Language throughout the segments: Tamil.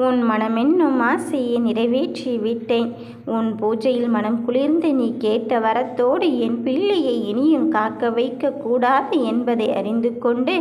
உன் மனமென்னும் ஆசையை நிறைவேற்றி விட்டேன். உன் பூஜையில் மனம் குளிர்ந்து நீ கேட்ட வரத்தோடு என் பிள்ளையை இனியும் காக்க வைக்க கூடாது என்பதை அறிந்து கொண்டு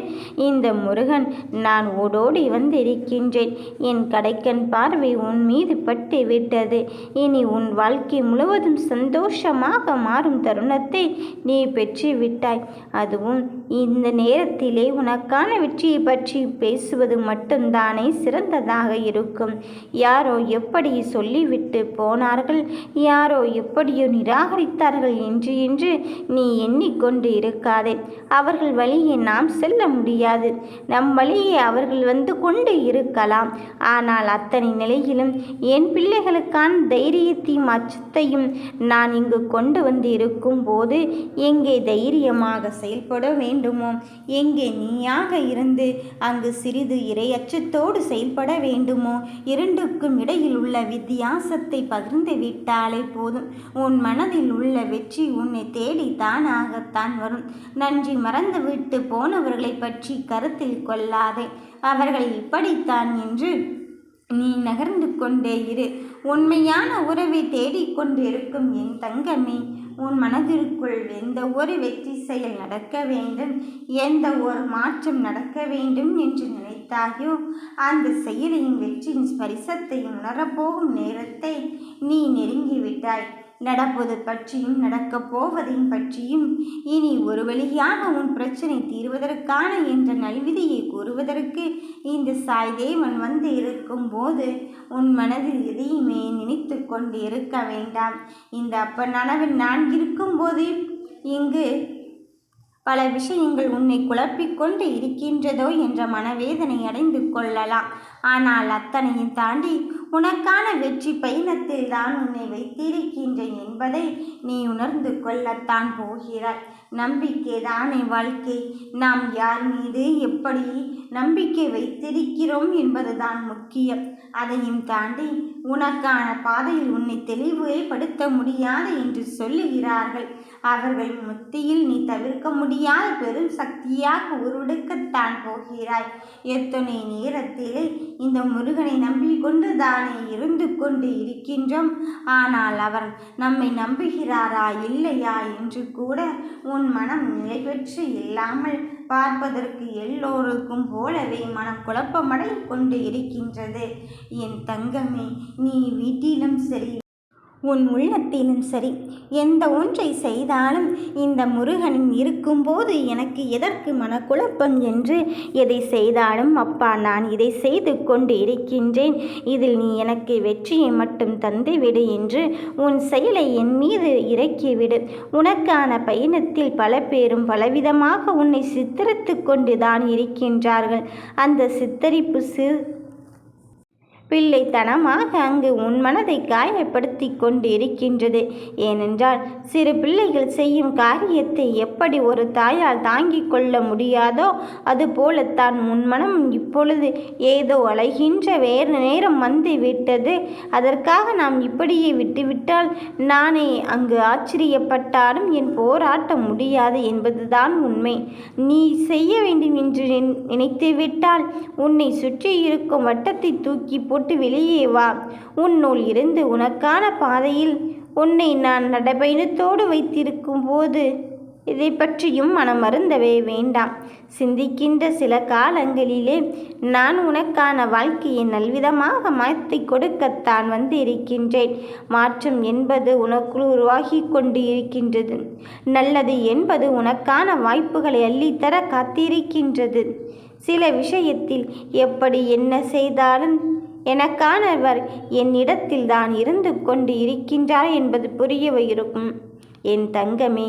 இந்த முருகன் நான் ஓடோடி வந்திருக்கின்றேன். என் கடைக்கண் பார்வை உன் மீது பட்டு விட்டது. இனி உன் வாழ்க்கை முழுவதும் சந்தோஷமாக மாறும் தருணத்தை நீ பெற்று விட்டாய். அதுவும் இந்த நேரத்திலே உனக்கான வெற்றியை பற்றி பேசுவது மட்டும்தானே சிறந்ததாக இருக்கும். யாரோ எப்படி சொல்லிவிட்டு போனார்கள், யாரோ எப்படியோ நிராகரித்தார்கள் என்று நீ எண்ணிக்கொண்டு இருக்காதே. அவர்கள் வழியே நாம் செல்ல முடியாது, நம் வழியே அவர்கள் வந்து கொண்டு இருக்கலாம். ஆனால் அத்தனை நிலையிலும் என் பிள்ளைகளுக்கான தைரியத்தையும் அச்சத்தையும் நான் இங்கு கொண்டு வந்து இருக்கும் போது எங்கே தைரியமாக செயல்பட வேண்டுமோ, எங்கே நீயாக இருந்து அங்கு சிறிது இறை அச்சத்தோடு செயல்பட வேண்டுமோ, இரண்டுக்கும் இடையில் உள்ள வித்தியாசத்தை பகிர்ந்து விட்டாலே போதும். உன் மனதில் உள்ள வெற்றி உன்னை தேடி தானாகத்தான் வரும். நன்றி மறந்துவிட்டு போனவர்களை பற்றி கருத்தில் கொள்ளாதே. அவர்கள் இப்படித்தான் என்று நீ நகர்ந்து கொண்டே இரு. உண்மையான உறவை தேடிக்கொண்டு இருக்கும் என் தங்கமே, உன் மனதிற்குள் எந்த ஒரு வெற்றி செயல் நடக்க வேண்டும், எந்த ஒரு மாற்றம் நடக்க வேண்டும் என்று நினைத்தாயோ அந்த செயலின் வெற்றியின் ஸ்பரிசத்தையும் உணரப்போகும் நேரத்தை நீ நெருங்கிவிட்டாய். நடப்பது பற்றியும் நடக்கப் போவதையும் பற்றியும் இனி ஒரு வழியாக உன் பிரச்சனை தீர்வதற்கான என்ற நல்விதியை கூறுவதற்கு இந்த சாய்தேவன் வந்து இருக்கும் போது உன் மனதில் எதையுமே நினைத்து கொண்டு இருக்க வேண்டாம். இந்த அப்பனானவன் நான் இருக்கும்போது இங்கு பல விஷயங்கள் உன்னை குழப்பிக்கொண்டு இருக்கின்றதோ என்ற மனவேதனை அடைந்து கொள்ளலாம். ஆனால் அத்தனையும் தாண்டி உனக்கான வெற்றி பயணத்தில் தான் உன்னை வைத்திருக்கின்றேன் என்பதை நீ உணர்ந்து கொள்ளத்தான் போகிறாய். நம்பிக்கை தானே வாழ்க்கை. நாம் யார் மீது எப்படி நம்பிக்கை வைத்திருக்கிறோம் என்பதுதான் முக்கியம். அதையும் தாண்டி உனக்கான பாதையில் உன்னை தெளிவுபடுத்த முடியாது என்று சொல்லுகிறார்கள். அவர்கள் மத்தியில் நீ தவிர்க்க முடியாத பெரும் சக்தியாக உருவெடுக்கத்தான் போகிறாய். எத்தனை நேரத்திலே இந்த முருகனை நம்பிக்கொண்டு தானே இருந்து கொண்டு இருக்கின்றோம். ஆனால் அவர் நம்மை நம்புகிறாரா இல்லையா என்று கூட உன் மனம் நிலை பெற்று இல்லாமல் பார்ப்பதற்கு எல்லோருக்கும் போலவே மனம் குழப்பமடை கொண்டு இருக்கின்றது. என் தங்கமே, நீ வீட்டிலும் சரி உன் உள்ளத்திலும் சரி எந்த ஒன்றை செய்தாலும் இந்த முருகனின் இருக்கும்போது எனக்கு எதற்கு மனக்குழப்பம் என்று எதை செய்தாலும் அப்பா நான் இதை செய்து கொண்டு இருக்கின்றேன், இதில் நீ எனக்கு வெற்றியை மட்டும் தந்துவிடு என்று உன் செயலை என் மீது இறக்கிவிடு. உனக்கான பயணத்தில் பல பேரும் பலவிதமாக உன்னை சித்தரித்து கொண்டு தான் இருக்கின்றார்கள். அந்த சித்தரிப்பு பிள்ளைத்தனமாக அங்கு உன் மனதை காயப்படுத்தி கொண்டு இருக்கின்றது. ஏனென்றால் சிறு பிள்ளைகள் செய்யும் காரியத்தை எப்படி ஒரு தாயால் தாங்கிக் கொள்ள முடியாதோ அதுபோலத்தான் உன் மனம் இப்பொழுது ஏதோ அலைகின்ற வேறு நேரம் வந்து விட்டது. அதற்காக நாம் இப்படியே விட்டுவிட்டால் நானே அங்கு ஆச்சரியப்பட்டாலும் என் போராட்ட முடியாது என்பதுதான் உண்மை. நீ செய்ய வேண்டும் என்று நினைத்துவிட்டால் உன்னை சுற்றி இருக்கும் வட்டத்தை தூக்கி போட்டு வெளியே வா. உன்னுள் இருந்து உனக்கான பாதையில் உன்னை நான் நடைபயணத்தோடு வைத்திருக்கும் போது இதை பற்றியும் மனம் மறந்தவே வேண்டாம். சிந்திக்கின்ற சில காலங்களிலே நான் உனக்கான வாழ்க்கையை நல்விதமாக மாற்றி கொடுக்கத்தான் வந்து இருக்கின்றேன். மாற்றம் என்பது உனக்குள் உருவாகி கொண்டு இருக்கின்றது. நல்லது என்பது உனக்கான வாய்ப்புகளை அள்ளித்தர காத்திருக்கின்றது. சில விஷயத்தில் எப்படி என்ன செய்தாலும் எனக்கானவர் என்னிடத்தில் தான் இருந்து கொண்டு இருக்கின்றார் என்பது புரியவே இருக்கும். என் தங்கமே,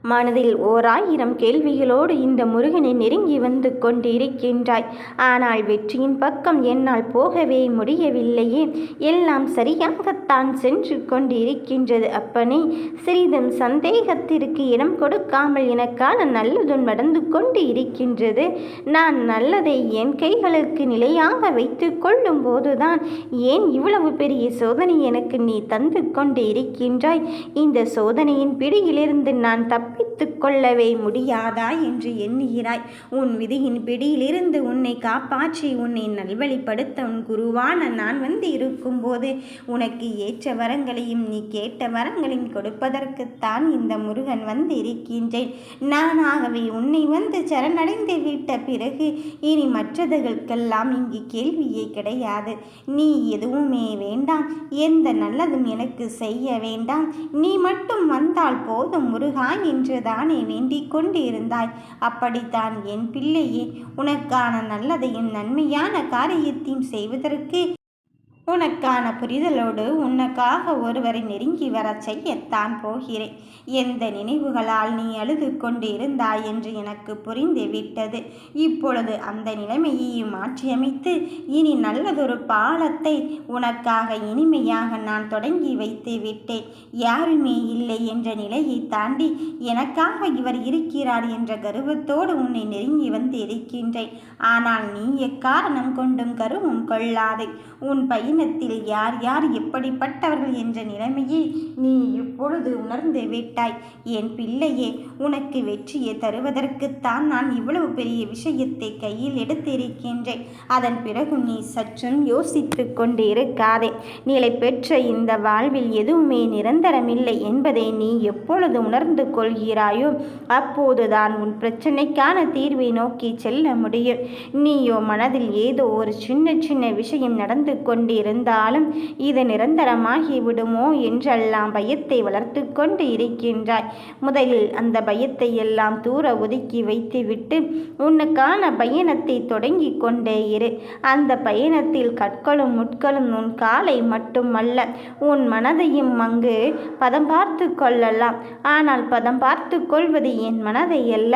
மனதில் 1000 கேள்விகளோடு இந்த முருகனை நெருங்கி வந்து கொண்டு இருக்கின்றாய். ஆனால் வெற்றியின் பக்கம் என்னால் போகவே முடியவில்லையே. எல்லாம் சரியாகத்தான் சென்று கொண்டு இருக்கின்றது அப்பனே. சிறிதும் சந்தேகத்திற்கு இடம் கொடுக்காமல் எனக்கான நல்லதும் நடந்து கொண்டு இருக்கின்றது. நான் நல்லதை என் கைகளுக்கு நிலையாக வைத்து கொள்ளும் போதுதான் ஏன் இவ்வளவு பெரிய சோதனை எனக்கு நீ தந்து கொண்டு இருக்கின்றாய்? இந்த சோதனையின் பிடியிலிருந்து நான் தப்பித்து கொள்ளவே முடியாதா என்று எண்ணுகிறாய்? உன் விதியின் பிடியிலிருந்து உன்னை காப்பாற்றி உன்னை நல்வழிப்படுத்த உன் குருவான நான் வந்து இருக்கும்போது உனக்கு ஏற்ற வரங்களையும் நீ கேட்ட வரங்களையும் கொடுப்பதற்குத்தான் இந்த முருகன் வந்து இருக்கின்றேன். நானாகவே உன்னை வந்து சரணடைந்து விட்ட பிறகு இனி மற்றதுகளுக்கெல்லாம் இங்கு கேள்வியே கிடையாது. நீ எதுவுமே வேண்டாம், எந்த நல்லதும் எனக்கு செய்ய வேண்டாம், நீ மட்டும் வந்தால் போதும் முருகா என்று தானே வேண்டிக் கொண்டு இருந்தாய். அப்படித்தான் என் பிள்ளையே, உனக்கான நல்லதையும் நன்மையான காரியத்தையும் செய்வதற்கு உனக்கான புரிதலோடு உனக்காக ஒருவரை நெருங்கி வரச் செய்யத்தான் போகிறேன். எந்த நினைவுகளால் நீ அழுது கொண்டு இருந்தாய் என்று எனக்கு புரிந்து விட்டது. இப்பொழுது அந்த நிலைமையையும் மாற்றியமைத்து இனி நல்லதொரு பாலத்தை உனக்காக இனிமையாக நான் தொடங்கி வைத்து விட்டேன். யாருமே இல்லை என்ற நிலையை தாண்டி எனக்காக இவர் இருக்கிறார் என்ற கர்வத்தோடு உன்னை நெருங்கி வந்து இருக்கின்றேன். ஆனால் நீ எக்காரணம் கொண்டும் கருவம் கொள்ளாதே. உன் பயணத்தில் யார் யார் எப்படிப்பட்டவர்கள் என்ற நிலைமையை நீ இப்பொழுது உணர்ந்து விட்டாய். என் பிள்ளையே, உனக்கு வெற்றியை தருவதற்குத்தான் நான் இவ்வளவு பெரிய விஷயத்தை கையில் எடுத்திருக்கின்றேன். அதன் பிறகு நீ சற்றும் யோசித்து கொண்டு இருக்காதே. நிலை பெற்ற இந்த வாழ்வில் எதுவுமே நிரந்தரமில்லை என்பதை நீ எப்பொழுது உணர்ந்து கொள்கிறாயோ அப்போதுதான் உன் பிரச்சனைக்கான தீர்வை நோக்கி செல்ல முடியும். நீயோ மனதில் ஏதோ ஒரு சின்ன சின்ன விஷயம் நடந்து கொண்டிருந்தாலும் இது நிரந்தரமாகி விடுமோ என்றெல்லாம் பயத்தை வளர்த்து கொண்டு இருக்கின்றாய். முதலில் அந்த பயத்தை எல்லாம் தூர ஒதுக்கி வைத்துவிட்டு உனக்கான பயணத்தை தொடங்கி கொண்டே இரு. அந்த பயணத்தில் கற்களும் முட்களும் உன் காலை மட்டுமல்ல, உன் மனதையும் அங்கு பதம் பார்த்து கொள்ளலாம். ஆனால் பதம் பார்த்து கொள்வது என் மனதை அல்ல,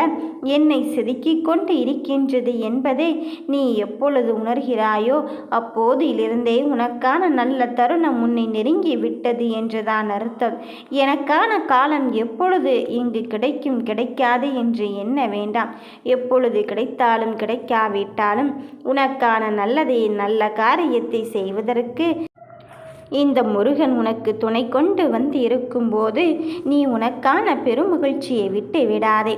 என்னை செதுக்கிக் கொண்டு இருக்கின்றது என்பதை நீ எப்பொழுது உணர்கிறாயோ அப்போதிலிருந்தே உனக்கான நல்ல தருணம் உன்னை நெருங்கி விட்டது என்றுதான் அர்த்தம். எனக்கான காலம் எப்பொழுது இங்கு கிடைக்கும் கிடைக்காது என்று எண்ண வேண்டாம். எப்பொழுது கிடைத்தாலும் கிடைக்காவிட்டாலும் உனக்கான நல்ல காரியத்தை செய்வதற்கு இந்த முருகன் உனக்கு துணை கொண்டு வந்து இருக்கும்போது நீ உனக்கான பெருமகிழ்ச்சியை விட்டு விடாதே.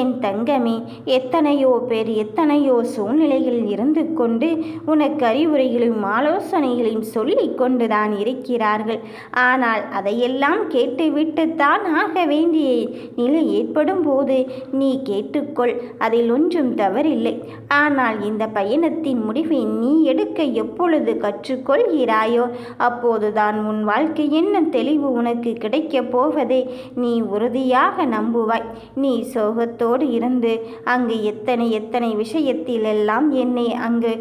என் தங்கமே, எத்தனையோ பேர் எத்தனையோ சூழ்நிலைகளில் இருந்து கொண்டு உனக்கு அறிவுரைகளையும் ஆலோசனைகளையும் சொல்லி கொண்டுதான் இருக்கிறார்கள். ஆனால் அதையெல்லாம் கேட்டுவிட்டுத்தான் ஆக வேண்டிய நிலை ஏற்படும் போது நீ கேட்டுக்கொள், அதில் ஒன்றும் தவறில்லை. ஆனால் இந்த பயணத்தின் முடிவை நீ எடுக்க எப்பொழுது கற்றுக்கொள்கிறாயோ அப்போதுதான் உன் வாழ்க்கை என்ன தெளிவு உனக்கு கிடைக்கப் போவதை நீ உறுதியாக நம்புவாய். நீ சோகத்தோடு இருந்து அங்கு எத்தனை விஷயத்திலெல்லாம் என்னை அங்கு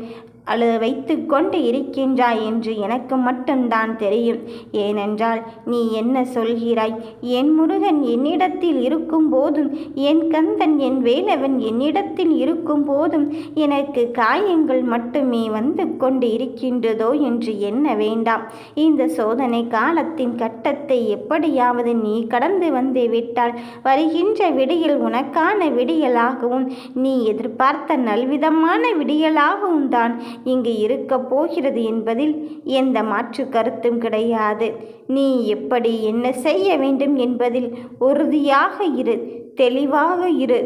வைத்து கொண்டு இருக்கின்றாய் என்று எனக்கு மட்டும்தான் தெரியும். ஏனென்றால் நீ என்ன சொல்கிறாய்? என் முருகன் என்னிடத்தில் இருக்கும் போதும், என் கந்தன் என் வேலவன் என்னிடத்தில் இருக்கும் போதும் எனக்கு காயங்கள் மட்டுமே வந்து கொண்டு இருக்கின்றதோ என்று எண்ண வேண்டாம். இந்த சோதனை காலத்தின் கட்டத்தை எப்படியாவது நீ கடந்து வந்து விட்டால் வருகின்ற விடியல் உனக்கான விடியலாகவும் நீ எதிர்பார்த்த நல்விதமான விடியலாகவும் தான் இங்கு இருக்கப் போகிறது என்பதில் எந்த மாற்று கருத்தும் கிடையாது. நீ எப்படி என்ன செய்ய வேண்டும் என்பதில் உறுதியாக இரு, தெளிவாக இரு.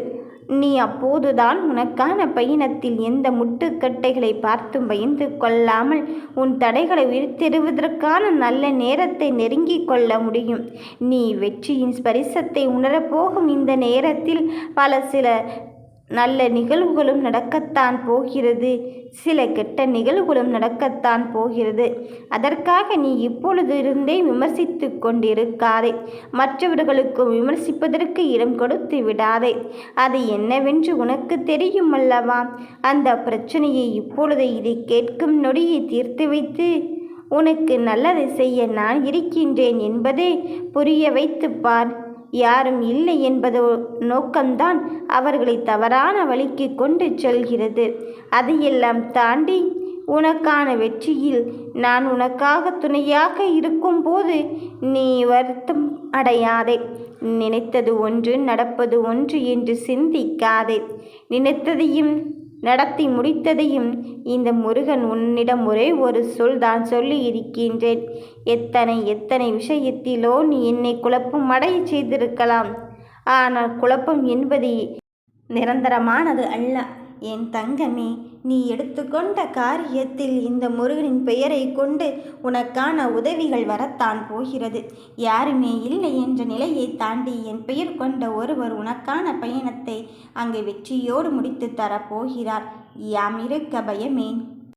நீ அப்போதுதான் உனக்கான பயணத்தில் எந்த முட்டுக்கட்டைகளை பார்த்தும் பயந்து கொள்ளாமல் உன் தடைகளை உயிர்த்தெழுவதற்கான நல்ல நேரத்தை நெருங்கிக் கொள்ள முடியும். நீ வெற்றியின் ஸ்பரிசத்தை உணரப்போகும் இந்த நேரத்தில் சில நல்ல நிகழ்வுகளும் நடக்கத்தான் போகிறது, சில கெட்ட நிகழ்வுகளும் நடக்கத்தான் போகிறது. அதற்காக நீ இப்பொழுது இருந்தே விமர்சித்து கொண்டிருக்காதே. மற்றவர்களுக்கு விமர்சிப்பதற்கு இடம் கொடுத்து விடாதே. அது என்னவென்று உனக்கு தெரியும் அல்லவா? அந்த பிரச்சனையை இப்பொழுது இதை கேட்கும் நொடியை தீர்த்து வைத்து உனக்கு நல்லதை செய்ய நான் இருக்கின்றேன் என்பதை புரிய வைத்து பார். யாரும் இல்லை என்பதோ நோக்கம்தான் அவர்களை தவறான வழிக்கு கொண்டு செல்கிறது. அதையெல்லாம் தாண்டி உனக்கான வெற்றியில் நான் உனக்காக துணையாக இருக்கும்போது நீ வருத்தம் அடையாதே. நினைத்தது ஒன்று நடப்பது ஒன்று என்று சிந்திக்காதே. நினைத்ததையும் நடத்தி முடித்ததையும் இந்த முருகன் உன்னிடம் ஒரே ஒரு சொல் தான் சொல்லி இருக்கின்றேன். எத்தனை விஷயத்திலோ நீ என்னை குழப்பம் அடைய செய்திருக்கலாம். ஆனால் குழப்பம் என்பது நிரந்தரமானது அல்ல. என் தங்கமே, நீ எடுத்துக்கொண்ட காரியத்தில் இந்த முருகனின் பெயரை கொண்டு உனக்கான உதவிகள் வரத்தான் போகிறது. யாருமே இல்லை என்ற நிலையை தாண்டி என் பெயர் கொண்ட ஒருவர் உனக்கான பயணத்தை அங்கு வெற்றியோடு முடித்து தரப்போகிறார். யாம் இருக்க பயமேன்.